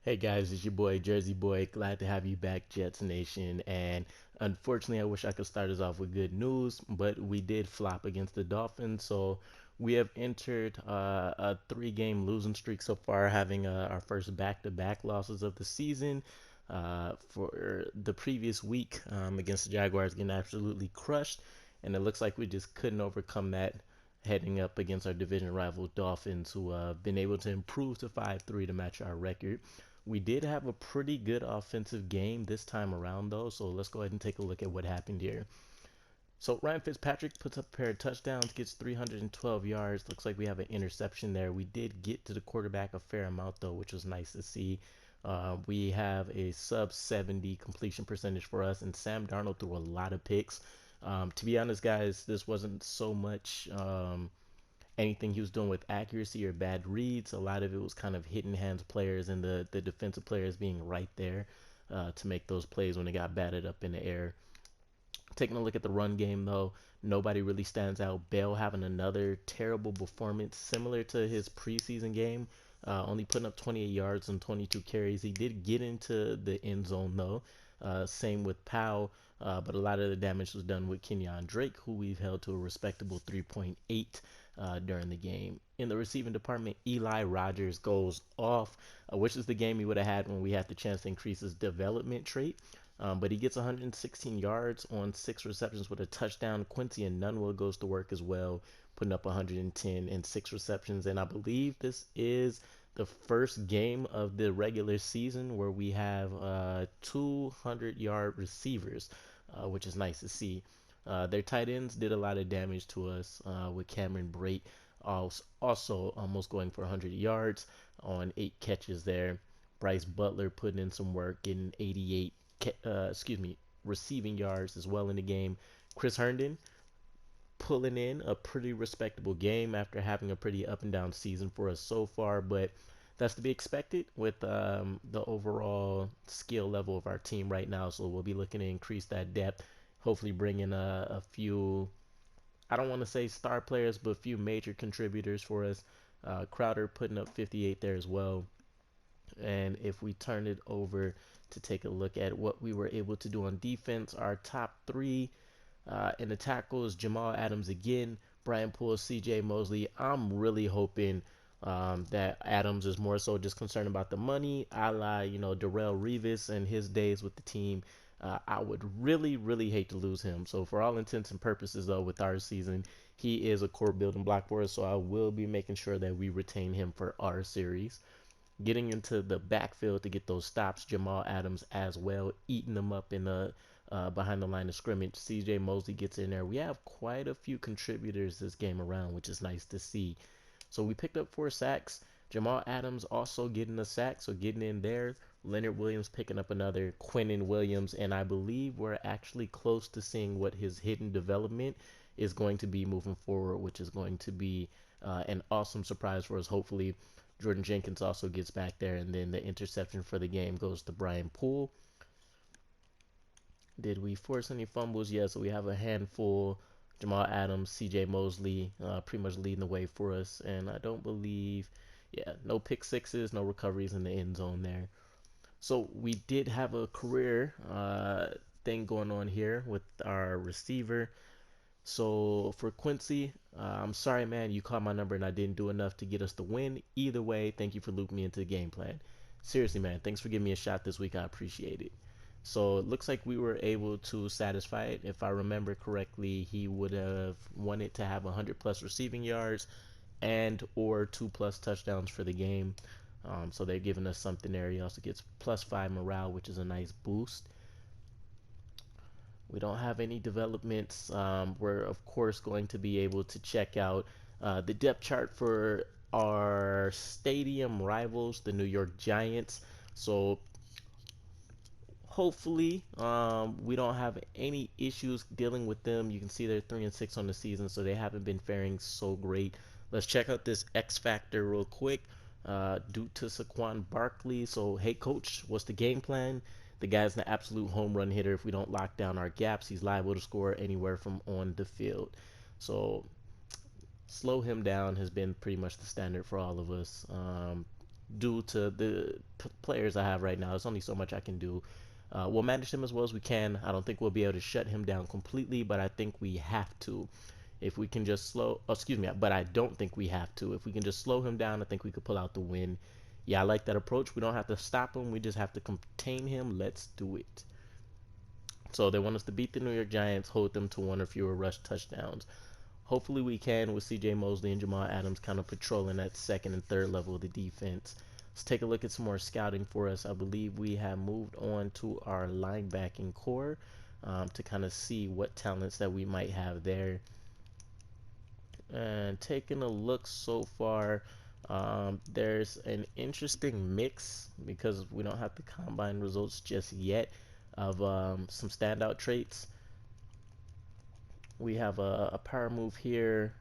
Hey guys, it's your boy Jersey Boy. Glad to have you back, Jets Nation. And unfortunately, I wish I could start us off with good news, but we did flop against the Dolphins. So we have entered a three-game losing streak so far, having our first back-to-back losses of the season. For the previous week against the Jaguars, getting absolutely crushed, and it looks like we just couldn't overcome that heading up against our division rival Dolphins, who have been able to improve to 5-3 to match our record. We did have a pretty good offensive game this time around, though, so let's go ahead and take a look at what happened here. So Ryan Fitzpatrick puts up a pair of touchdowns, gets 312 yards. Looks like we have an interception there. We did get to the quarterback a fair amount, though, which was nice to see. We have a sub 70 completion percentage for us, and Sam Darnold threw a lot of picks. To be honest, guys, this wasn't so much anything he was doing with accuracy or bad reads. A lot of it was kind of hitting hands players and the defensive players being right there to make those plays when they got batted up in the air. Taking a look at the run game, though, nobody really stands out. Bell having another terrible performance similar to his preseason game, only putting up 28 yards and 22 carries. He did get into the end zone, though. Same with Powell, but a lot of the damage was done with Kenyon Drake, who we've held to a respectable 3.8 during the game. In the receiving department, Eli Rogers goes off, which is the game he would have had when we had the chance to increase his development trait. But he gets 116 yards on 6 receptions with a touchdown. Quincy Enunwa goes to work as well, putting up 110 and 6 receptions. And I believe this is the first game of the regular season where we have 200-yard receivers, which is nice to see. Their tight ends did a lot of damage to us with Cameron Brate also almost going for 100 yards on 8 catches there. Bryce Butler putting in some work, getting 88 receiving yards as well in the game. Chris Herndon pulling in a pretty respectable game after having a pretty up and down season for us so far, but that's to be expected with the overall skill level of our team right now. So we'll be looking to increase that depth, hopefully bring in a few, I don't want to say star players, but a few major contributors for us. Crowder putting up 58 there as well. And if we turn it over to take a look at what we were able to do on defense, our top three in the tackles, Jamal Adams again, Brian Poole, CJ Mosley. I'm really hoping that Adams is more so just concerned about the money, a la, Darrell Revis and his days with the team. I would really, really hate to lose him. So, for all intents and purposes, though, with our season, he is a core building block for us. So, I will be making sure that we retain him for our series. Getting into the backfield to get those stops, Jamal Adams as well, eating them up in the behind the line of scrimmage. CJ Mosley gets in there. We have quite a few contributors this game around, which is nice to see. So we picked up 4 sacks. Jamal Adams also getting a sack, so getting in there. Leonard Williams picking up another. Quinnen Williams, and I believe we're actually close to seeing what his hidden development is going to be moving forward, which is going to be an awesome surprise for us. Hopefully, Jordan Jenkins also gets back there, and then the interception for the game goes to Brian Poole. Did we force any fumbles? Yeah, so we have a handful. Jamal Adams, C.J. Mosley, pretty much leading the way for us, and I don't believe, yeah, no pick sixes, no recoveries in the end zone there. So we did have a career thing going on here with our receiver. So for Quincy, I'm sorry, man. You called my number and I didn't do enough to get us the win. Either way, thank you for looping me into the game plan. Seriously, man. Thanks for giving me a shot this week. I appreciate it. So it looks like we were able to satisfy it. If I remember correctly, he would have wanted to have 100 plus receiving yards and or 2 plus touchdowns for the game. So they're giving us something there. He also gets +5 morale, which is a nice boost. We don't have any developments. We're, of course, going to be able to check out the depth chart for our stadium rivals, the New York Giants. So hopefully we don't have any issues dealing with them. You can see they're 3-6 on the season, so they haven't been faring so great. Let's check out this X Factor real quick. Due to Saquon Barkley. So, hey, coach, what's the game plan? The guy's an absolute home run hitter. If we don't lock down our gaps, he's liable to score anywhere from on the field. So, slow him down has been pretty much the standard for all of us. due to the players I have right now. There's only so much I can do. We'll manage him as well as we can. I don't think we'll be able to shut him down completely, but I think we have to. If we can just oh, excuse me, but I don't think we have to. If we can just slow him down, I think we could pull out the win. Yeah, I like that approach. We don't have to stop him. We just have to contain him. Let's do it. So they want us to beat the New York Giants, hold them to one or fewer rush touchdowns. Hopefully we can with C.J. Mosley and Jamal Adams kind of patrolling that second and third level of the defense. Let's take a look at some more scouting for us. I believe we have moved on to our linebacking core to kind of see what talents that we might have there. And taking a look so far, there's an interesting mix because we don't have the combine results just yet of some standout traits. We have a power move here,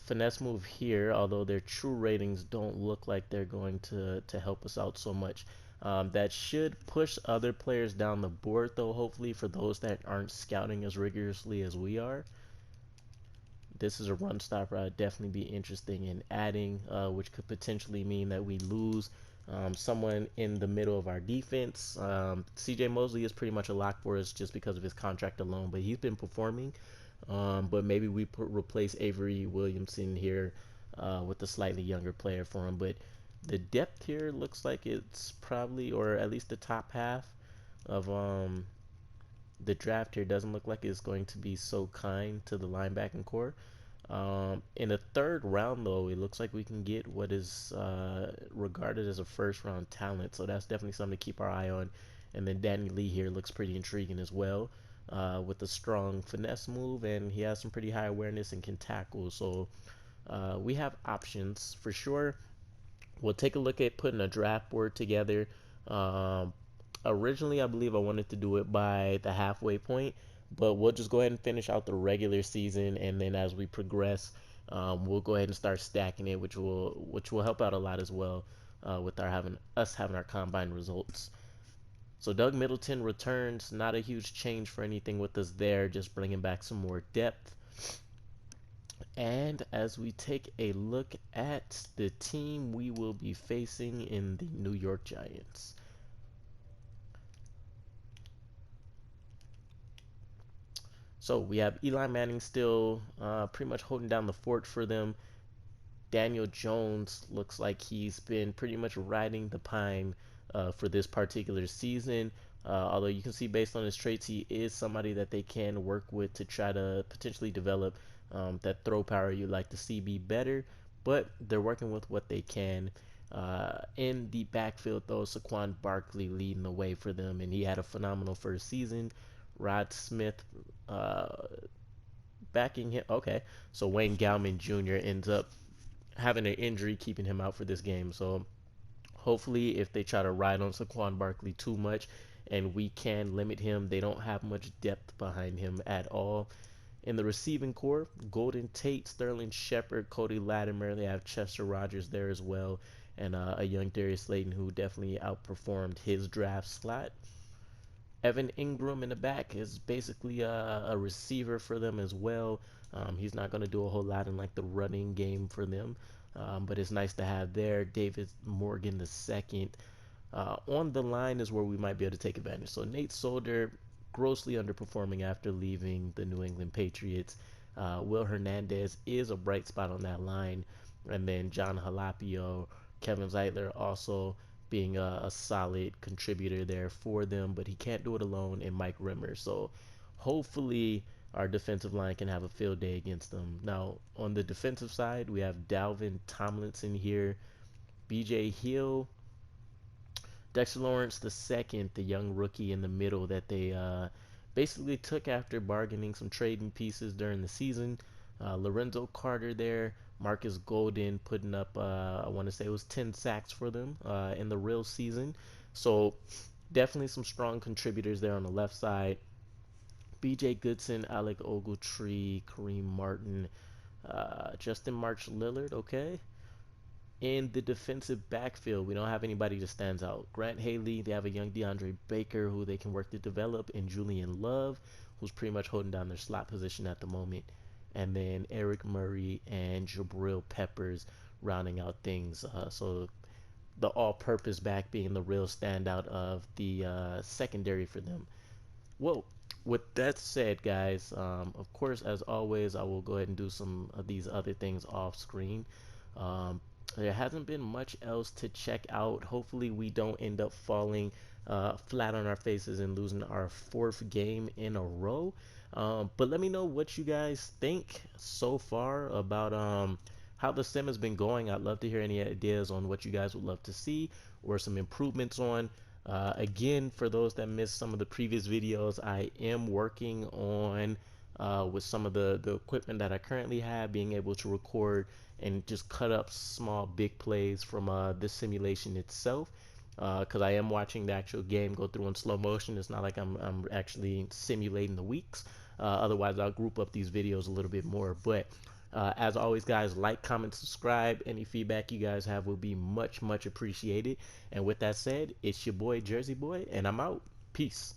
finesse move here, although their true ratings don't look like they're going to help us out so much. That should push other players down the board, though, hopefully, for those that aren't scouting as rigorously as we are. This is a run stopper I'd definitely be interested in adding, which could potentially mean that we lose someone in the middle of our defense. CJ Mosley is pretty much a lock for us just because of his contract alone, but he's been performing. But maybe we replace Avery Williamson here with a slightly younger player for him. But the depth here looks like it's probably, or at least the top half of the draft here doesn't look like it's going to be so kind to the linebacking core. In the third round, though, it looks like we can get what is regarded as a first round talent. So that's definitely something to keep our eye on. And then Danny Lee here looks pretty intriguing as well with a strong finesse move. And he has some pretty high awareness and can tackle. So we have options for sure. We'll take a look at putting a draft board together. Um, Originally, I believe I wanted to do it by the halfway point, but we'll just go ahead and finish out the regular season, and then as we progress, we'll go ahead and start stacking it, which will help out a lot as well with our having our combine results. So Doug Middleton returns, not a huge change for anything with us there, just bringing back some more depth. And as we take a look at the team we will be facing in the New York Giants. So we have Eli Manning still pretty much holding down the fort for them. Daniel Jones looks like he's been pretty much riding the pine for this particular season. Although you can see based on his traits, he is somebody that they can work with to try to potentially develop that throw power you'd like to see be better. But they're working with what they can. In the backfield, though, Saquon Barkley leading the way for them, and he had a phenomenal first season. Rod Smith backing him. Okay, so Wayne Gallman Jr. ends up having an injury keeping him out for this game. So hopefully, if they try to ride on Saquon Barkley too much and we can limit him, they don't have much depth behind him at all. In the receiving core, Golden Tate, Sterling Shepard, Cody Latimer, they have Chester Rogers there as well, and a young Darius Slayton who definitely outperformed his draft slot. Evan Ingram in the back is basically a receiver for them as well. He's not going to do a whole lot in like the running game for them, but it's nice to have there. David Morgan the second. On the line is where we might be able to take advantage. So Nate Solder, grossly underperforming after leaving the New England Patriots. Will Hernandez is a bright spot on that line. And then John Halapio, Kevin Zeitler also being a solid contributor there for them, but he can't do it alone, and Mike Rimmer. So hopefully our defensive line can have a field day against them. Now, on the defensive side, we have Dalvin Tomlinson here, BJ Hill, Dexter Lawrence the second, the young rookie in the middle that they basically took after bargaining some trading pieces during the season. Lorenzo Carter there, Marcus Golden putting up, I want to say it was 10 sacks for them in the real season. So definitely some strong contributors there on the left side. B.J. Goodson, Alec Ogletree, Kareem Martin, Justin March Lillard, okay. In the defensive backfield, we don't have anybody that stands out. Grant Haley, they have a young DeAndre Baker who they can work to develop, and Julian Love, who's pretty much holding down their slot position at the moment. And then Eric Murray and Jabril Peppers rounding out things. So the all-purpose back being the real standout of the secondary for them. Well, with that said, guys, of course, as always, I will go ahead and do some of these other things off screen. Um, there hasn't been much else to check out. Hopefully, we don't end up falling flat on our faces and losing our fourth game in a row. But let me know what you guys think so far about how the sim has been going. I'd love to hear any ideas on what you guys would love to see or some improvements on. Again, for those that missed some of the previous videos, I am working on with some of the equipment that I currently have, being able to record and just cut up small big plays from this simulation itself. Because I am watching the actual game go through in slow motion. It's not like I'm actually simulating the weeks. Otherwise, I'll group up these videos a little bit more. But as always, guys, like, comment, subscribe. Any feedback you guys have will be much, much appreciated. And with that said, it's your boy, Jersey Boy, and I'm out. Peace.